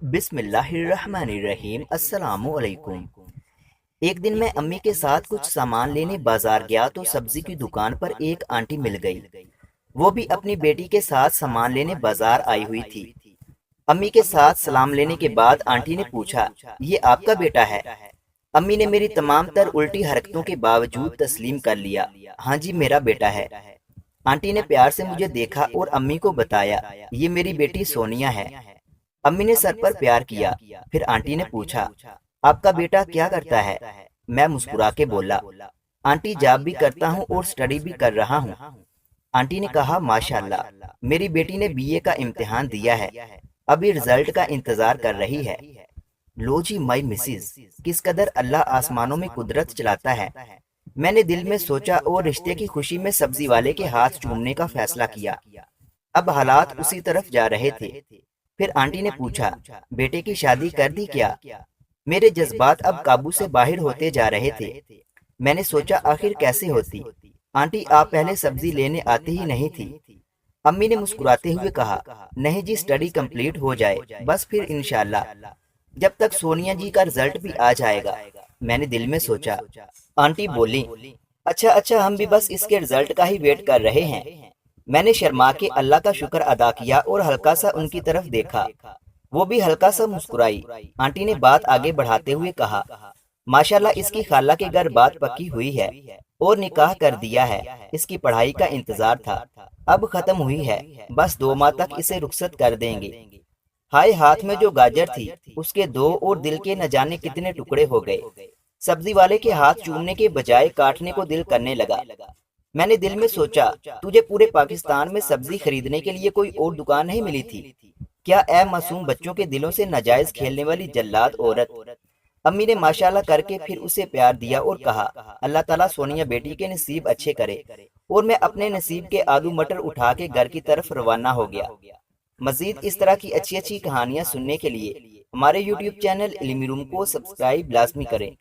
बिस्मिल्लाहिर्रहमानिर्रहीम। अस्सलाम वालेकुम। एक दिन मैं अम्मी के साथ कुछ सामान लेने बाजार गया तो सब्जी की दुकान पर एक आंटी मिल गई। वो भी अपनी बेटी के साथ सामान लेने बाजार आई हुई थी। अम्मी के साथ सलाम लेने के बाद आंटी ने पूछा, ये आपका बेटा है? अम्मी ने मेरी तमाम तर उल्टी हरकतों के बावजूद तस्लीम कर लिया, हाँ जी मेरा बेटा है। आंटी ने प्यार से मुझे देखा और अम्मी को बताया, ये मेरी बेटी सोनिया है। अम्मी ने सर पर प्यार किया। फिर आंटी ने पूछा, आपका बेटा क्या करता है? मैं मुस्कुरा के बोला, आंटी जॉब भी करता हूँ और स्टडी भी कर रहा हूँ। आंटी ने कहा, माशाल्लाह, मेरी बेटी ने बीए का इम्तिहान दिया है, अभी रिजल्ट का इंतजार कर रही है। लो जी माई मिसिज, किस कदर अल्लाह आसमानों में कुदरत चलाता है। मैंने दिल में सोचा और रिश्ते की खुशी में सब्जी वाले के हाथ चूमने का फैसला किया। अब हालात उसी तरफ जा रहे थे। फिर आंटी ने पूछा, बेटे की शादी कर दी क्या? मेरे जज्बात अब काबू से बाहर होते जा रहे थे। मैंने सोचा आखिर कैसे होती। आंटी आप पहले सब्जी लेने आती ही नहीं थी। अम्मी ने मुस्कुराते हुए कहा, नहीं जी, स्टडी कंप्लीट हो जाए बस फिर इंशाल्लाह, जब तक सोनिया जी का रिजल्ट भी आ जाएगा। मैंने दिल में सोचा। आंटी बोली, अच्छा अच्छा, हम भी बस इसके रिजल्ट का ही वेट कर रहे हैं। मैंने शर्मा के अल्लाह का शुक्र अदा किया और हल्का सा उनकी तरफ देखा। वो भी हल्का सा मुस्कुराई। आंटी ने बात आगे बढ़ाते हुए कहा, माशाल्लाह, इसकी खाला के घर बात पक्की हुई है और निकाह कर दिया है। इसकी पढ़ाई का इंतजार था, अब खत्म हुई है, बस 2 माह तक इसे रुखसत कर देंगे। हाय, हाथ में जो गाजर थी उसके दो और दिल के न जाने कितने टुकड़े हो गए। सब्जी वाले के हाथ चूमने के बजाय काटने को दिल करने लगा। मैंने दिल में सोचा, तुझे पूरे पाकिस्तान में सब्जी खरीदने के लिए कोई और दुकान नहीं मिली थी क्या? ए मासूम बच्चों के दिलों से नाजायज खेलने वाली जल्लाद औरत। अम्मी ने माशाल्लाह करके फिर उसे प्यार दिया और कहा, अल्लाह ताला सोनिया बेटी के नसीब अच्छे करे। और मैं अपने नसीब के आलू मटर उठा के घर की तरफ रवाना हो गया। मजीद इस तरह की अच्छी अच्छी कहानियाँ सुनने के लिए हमारे यूट्यूब चैनल इल्मी रूम को सब्सक्राइब लाजमी करें।